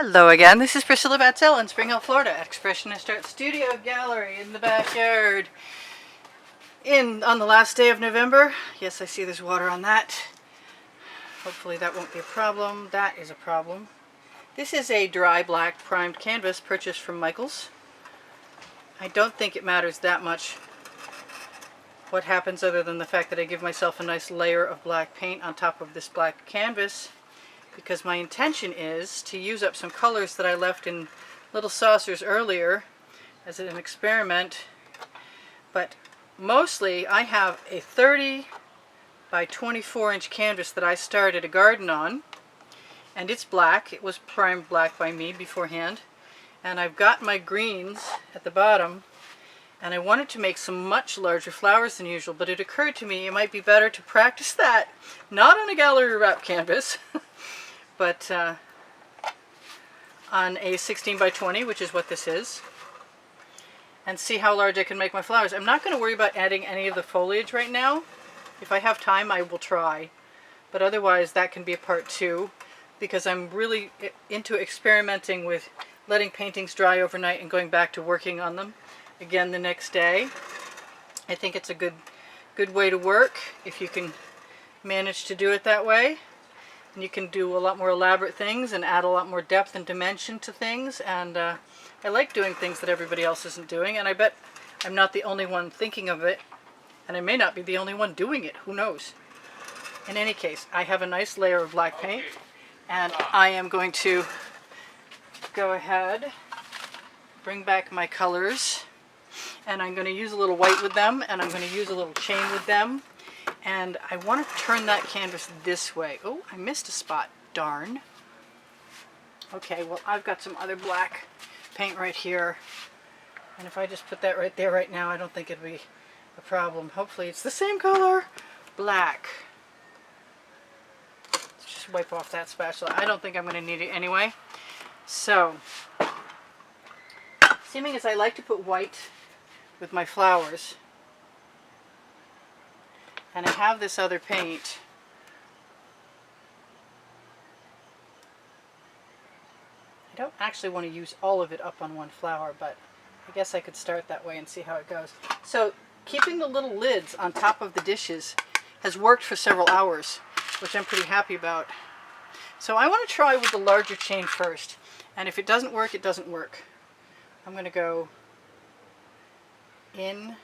Hello again, this is Priscilla Batzell in Spring Hill, Florida at Expressionist Art Studio Gallery in the backyard. On the last day of November. Yes, I see there's water on that. Hopefully that won't be a problem. That is a problem. This is a dry black primed canvas purchased from Michaels. I don't think it matters that much what happens other than the fact that I give myself a nice layer of black paint on top of this black canvas, because my intention is to use up some colors that I left in little saucers earlier as an experiment. But mostly I have a 30 by 24 inch canvas that I started a garden on, and it's black. It was primed black by me beforehand, and I've got my greens at the bottom, and I wanted to make some much larger flowers than usual, but it occurred to me it might be better to practice that not on a gallery wrap canvas but on a 16 by 20, which is what this is, and see how large I can make my flowers. I'm not going to worry about adding any of the foliage right now. If I have time, I will try, but otherwise that can be a part two, because I'm really into experimenting with letting paintings dry overnight and going back to working on them again the next day. I think it's a good way to work if you can manage to do it that way. And you can do a lot more elaborate things and add a lot more depth and dimension to things, and I like doing things that everybody else isn't doing, and I bet I'm not the only one thinking of it, and I may not be the only one doing it, who knows. In any case, I have a nice layer of black paint, and I am going to go ahead, bring back my colors, and I'm going to use a little white with them, and I'm going to use a little chain with them. And I want to turn that canvas this way. Oh, I missed a spot. Darn. Okay, well, I've got some other black paint right here. And if I just put that right there right now, I don't think it'd be a problem. Hopefully it's the same color. Black. Let's just wipe off that spatula. I don't think I'm going to need it anyway. So, seeming as I like to put white with my flowers, and I have this other paint, I don't actually want to use all of it up on one flower, but I guess I could start that way and see how it goes. So keeping the little lids on top of the dishes has worked for several hours, which I'm pretty happy about. So I want to try with the larger chain first, and if it doesn't work, it doesn't work. I'm going to go in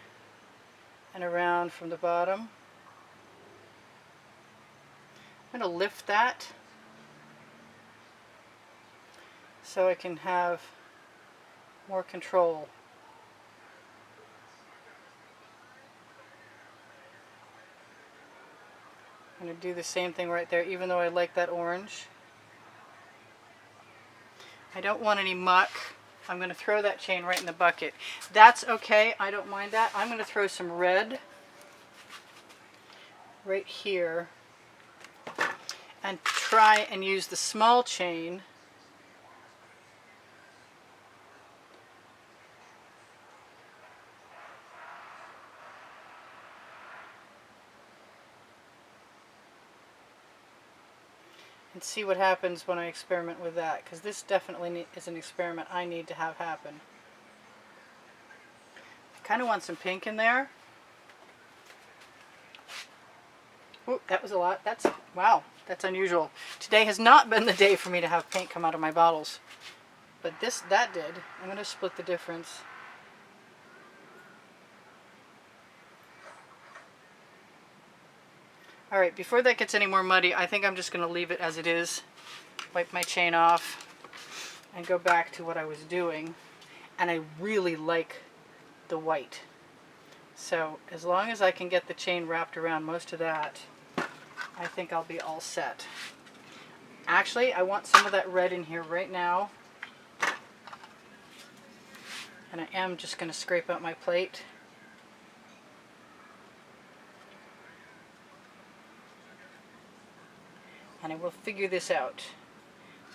and around from the bottom. I'm going to lift that so I can have more control. I'm going to do the same thing right there, even though I like that orange. I don't want any muck. I'm going to throw that chain right in the bucket. That's okay, I don't mind that. I'm going to throw some red right here and try and use the small chain and see what happens when I experiment with that, because this definitely is an experiment I need to have happen. I kind of want some pink in there. Ooh, that was a lot. Wow, that's unusual. Today has not been the day for me to have paint come out of my bottles, but that did. I'm going to split the difference. Alright, before that gets any more muddy, I think I'm just going to leave it as it is. Wipe my chain off and go back to what I was doing. And I really like the white. So as long as I can get the chain wrapped around most of that, I think I'll be all set. Actually, I want some of that red in here right now. And I am just going to scrape out my plate. And I will figure this out.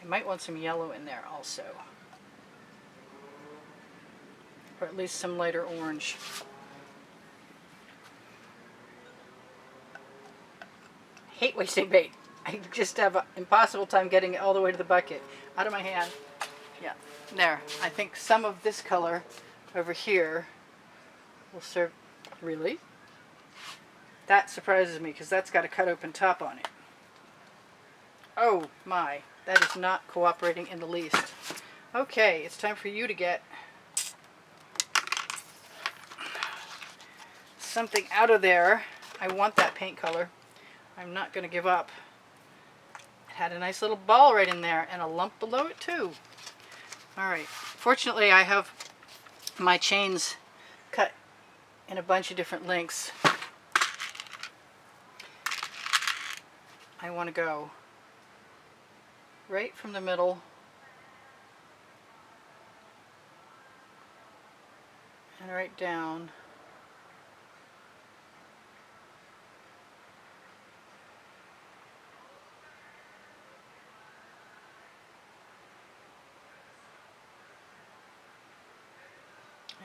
I might want some yellow in there also. Or at least some lighter orange. I hate wasting bait. I just have an impossible time getting it all the way to the bucket. Out of my hand. Yeah, there. I think some of this color over here will serve. Really? That surprises me because that's got a cut open top on it. Oh my, that is not cooperating in the least. Okay, it's time for you to get something out of there. I want that paint color. I'm not going to give up. It had a nice little ball right in there and a lump below it too. Alright, fortunately I have my chains cut in a bunch of different lengths. I want to go right from the middle and right down.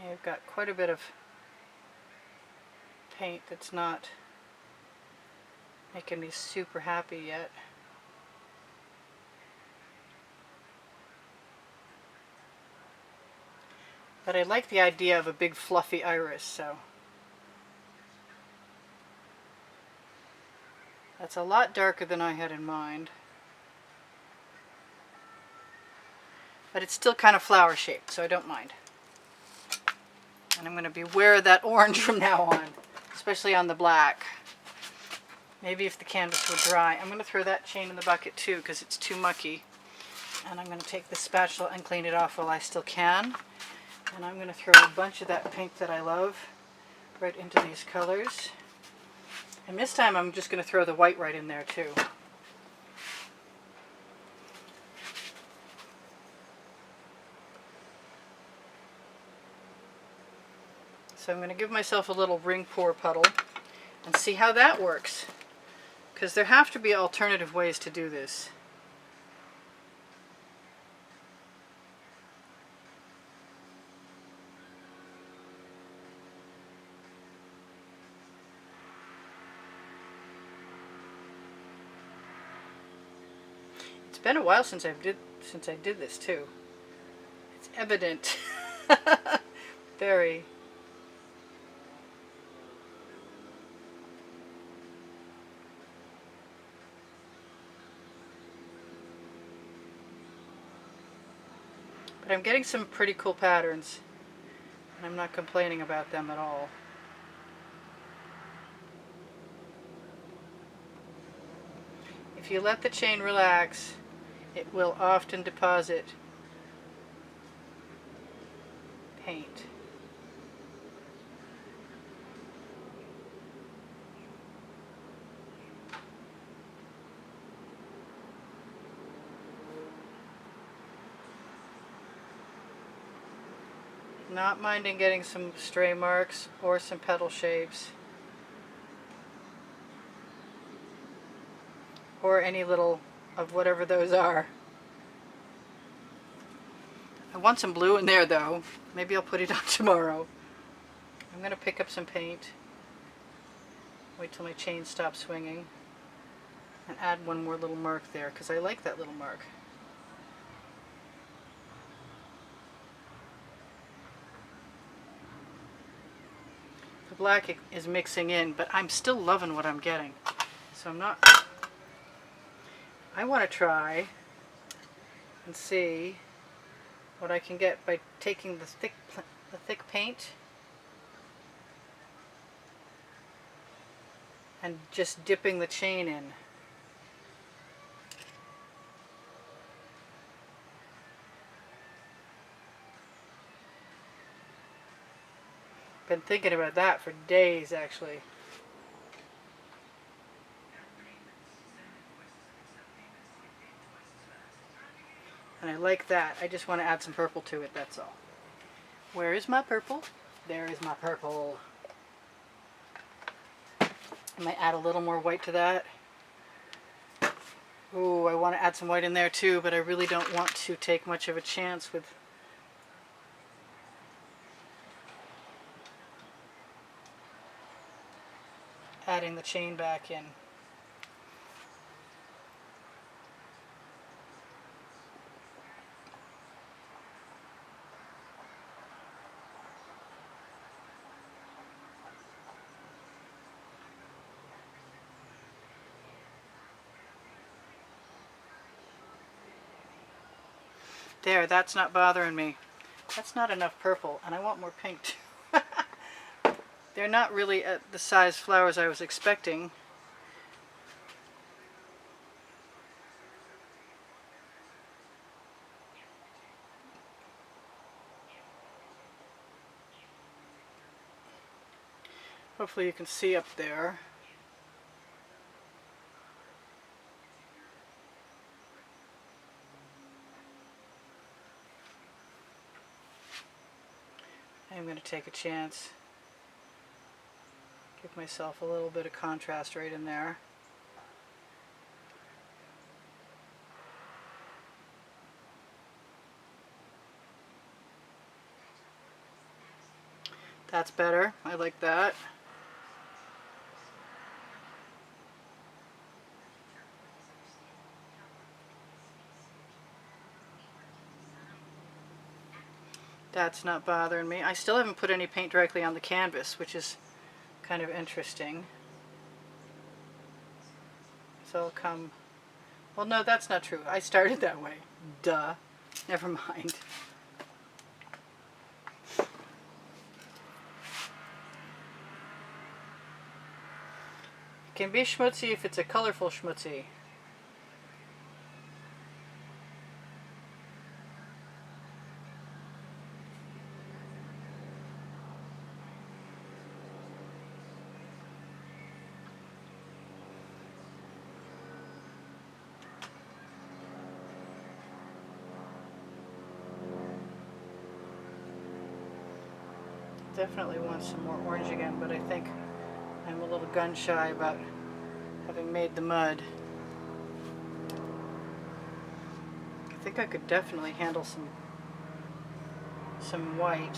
I've got quite a bit of paint that's not making me super happy yet. But I like the idea of a big fluffy iris, so that's a lot darker than I had in mind. But it's still kind of flower shaped, so I don't mind. And I'm going to beware of that orange from now on, especially on the black. Maybe if the canvas were dry. I'm going to throw that chain in the bucket too because it's too mucky. And I'm going to take the spatula and clean it off while I still can. And I'm going to throw a bunch of that pink that I love right into these colors. And this time I'm just going to throw the white right in there too. So I'm going to give myself a little ring pour puddle and see how that works. Because there have to be alternative ways to do this. It's been a while since I did this too. It's evident. Very. But I'm getting some pretty cool patterns, and I'm not complaining about them at all. If you let the chain relax, it will often deposit paint. Not minding getting some stray marks or some petal shapes. Or any little of whatever those are. I want some blue in there though. Maybe I'll put it on tomorrow. I'm going to pick up some paint. Wait till my chain stops swinging. And add one more little mark there because I like that little mark. The black is mixing in, but I'm still loving what I'm getting. So I'm not... I want to try and see what I can get by taking the thick paint and just dipping the chain in. Been thinking about that for days actually. And I like that. I just want to add some purple to it, that's all. Where is my purple? There is my purple. I might add a little more white to that. Ooh, I want to add some white in there too, but I really don't want to take much of a chance with adding the chain back in. There, that's not bothering me. That's not enough purple, and I want more pink too. They're not really at the size flowers I was expecting. Hopefully you can see up there. I'm going to take a chance. Give myself a little bit of contrast right in there. That's better. I like that. That's not bothering me. I still haven't put any paint directly on the canvas, which is kind of interesting. So I'll come... Well, no, that's not true. I started that way. Duh. Never mind. It can be schmutzy if it's a colorful schmutzy. Definitely want some more orange again, but I think I'm a little gun shy about having made the mud. I think I could definitely handle some white.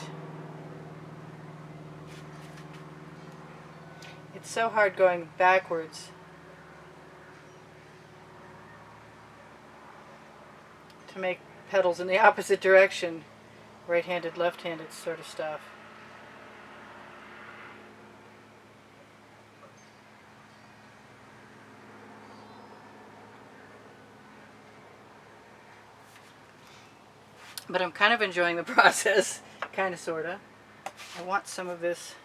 It's so hard going backwards. To make petals in the opposite direction. Right-handed, left-handed sort of stuff. But I'm kind of enjoying the process, kind of, sort of. I want some of this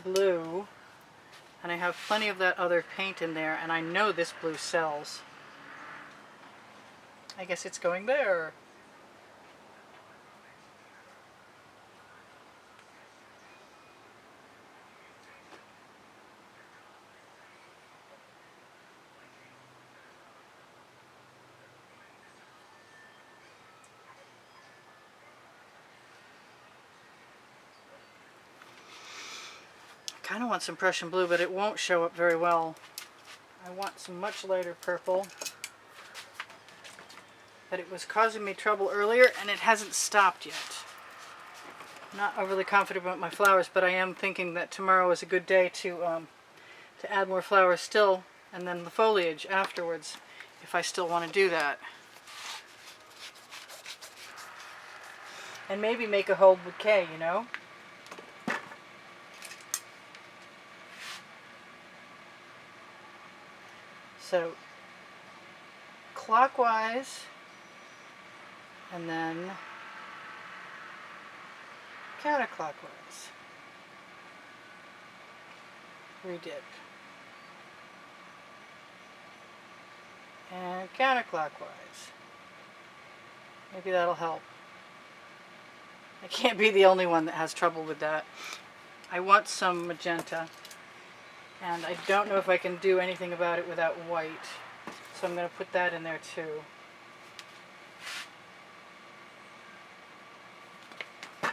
blue, and I have plenty of that other paint in there, and I know this blue sells. I guess it's going there. I kind of want some Prussian blue, but it won't show up very well. I want some much lighter purple. But it was causing me trouble earlier, and it hasn't stopped yet. I'm not overly confident about my flowers, but I am thinking that tomorrow is a good day to add more flowers still, and then the foliage afterwards, if I still want to do that. And maybe make a whole bouquet, you know? So, clockwise, and then counterclockwise. Redip. And counterclockwise. Maybe that'll help. I can't be the only one that has trouble with that. I want some magenta, and I don't know if I can do anything about it without white, so I'm going to put that in there too. I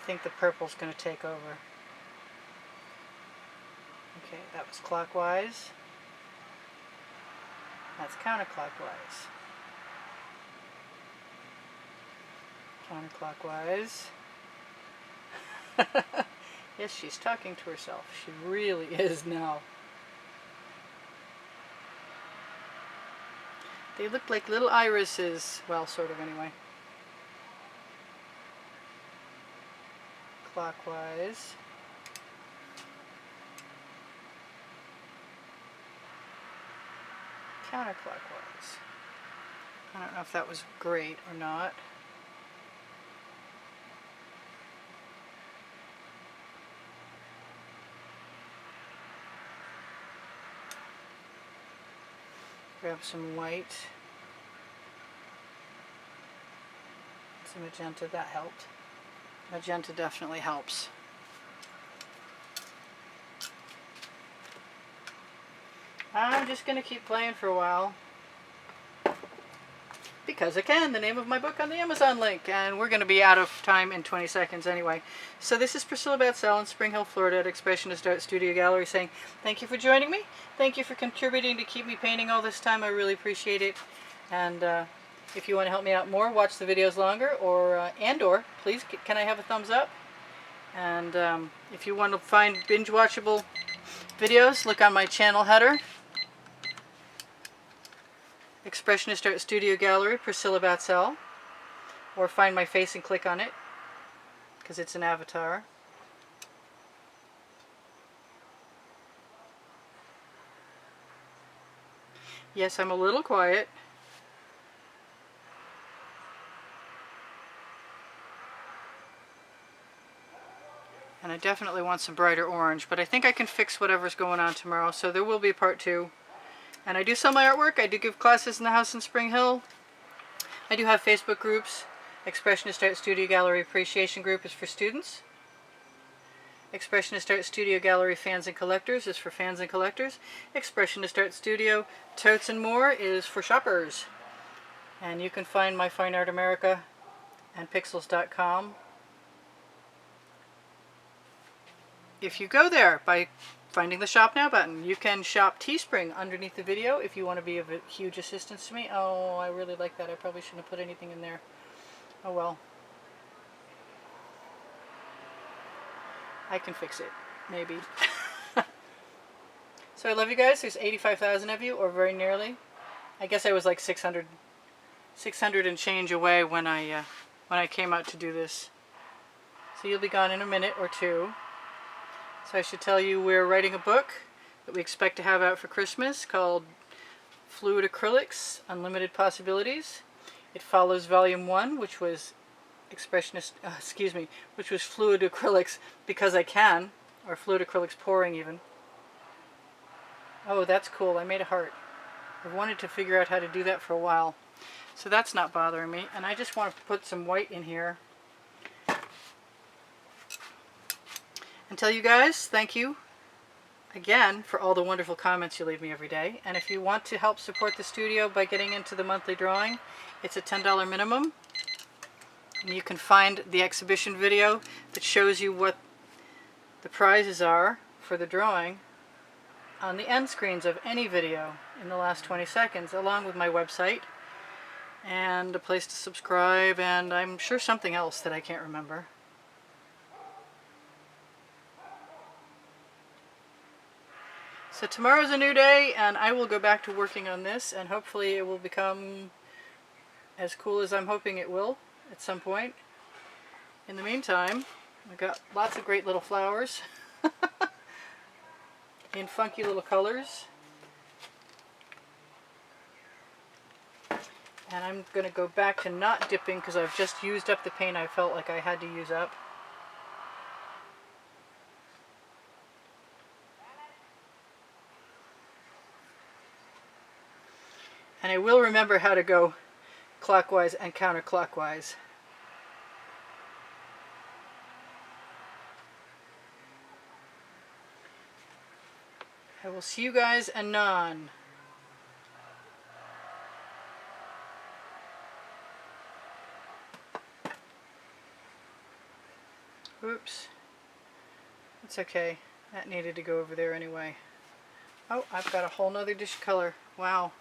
think the purple's going to take over. Okay, that was clockwise. That's counterclockwise. Counterclockwise. Yes, she's talking to herself. She really is now. They look like little irises. Well, sort of anyway. Clockwise. counterclockwise. I don't know if that was great or not. Grab some white. Some magenta, that helped. Magenta definitely helps. I'm just going to keep playing for a while. Because I can, the name of my book on the Amazon link, and we're going to be out of time in 20 seconds anyway. So this is Priscilla Batzell in Spring Hill, Florida at Expressionist Art Studio Gallery saying thank you for joining me. Thank you for contributing to keep me painting all this time. I really appreciate it. And if you want to help me out more, watch the videos longer, or please, can I have a thumbs up? And if you want to find binge-watchable videos, look on my channel header. Expressionist Art Studio Gallery, Priscilla Batzell, or find my face and click on it, because it's an avatar. Yes, I'm a little quiet. And I definitely want some brighter orange, but I think I can fix whatever's going on tomorrow, so there will be part 2. And I do sell my artwork. I do give classes in the house in Spring Hill. I do have Facebook groups. Expressionist Art Studio Gallery Appreciation Group is for students. Expressionist Art Studio Gallery Fans and Collectors is for fans and collectors. Expressionist Art Studio Totes and More is for shoppers. And you can find my Fine Art America and Pixels.com. If you go there by finding the Shop Now button, you can shop Teespring underneath the video if you want to be of a huge assistance to me. Oh, I really like that. I probably shouldn't have put anything in there. Oh well. I can fix it. Maybe. So I love you guys. There's 85,000 of you, or very nearly. I guess I was like 600 and change away when I came out to do this. So you'll be gone in a minute or two. So I should tell you we're writing a book that we expect to have out for Christmas called Fluid Acrylics, Unlimited Possibilities. It follows Volume 1, which was which was Fluid Acrylics Because I Can, or Fluid Acrylics Pouring even. Oh, that's cool. I made a heart. I've wanted to figure out how to do that for a while. So that's not bothering me. And I just want to put some white in here. And tell you guys, thank you again for all the wonderful comments you leave me every day. And if you want to help support the studio by getting into the monthly drawing, it's a $10 minimum. And you can find the exhibition video that shows you what the prizes are for the drawing on the end screens of any video in the last 20 seconds, along with my website and a place to subscribe, and I'm sure something else that I can't remember. So tomorrow's a new day, and I will go back to working on this, and hopefully it will become as cool as I'm hoping it will at some point. In the meantime, I've got lots of great little flowers in funky little colors. And I'm going to go back to not dipping because I've just used up the paint I felt like I had to use up. And I will remember how to go clockwise and counterclockwise. I will see you guys anon. Oops. It's okay. That needed to go over there anyway. Oh, I've got a whole nother dish of color. Wow.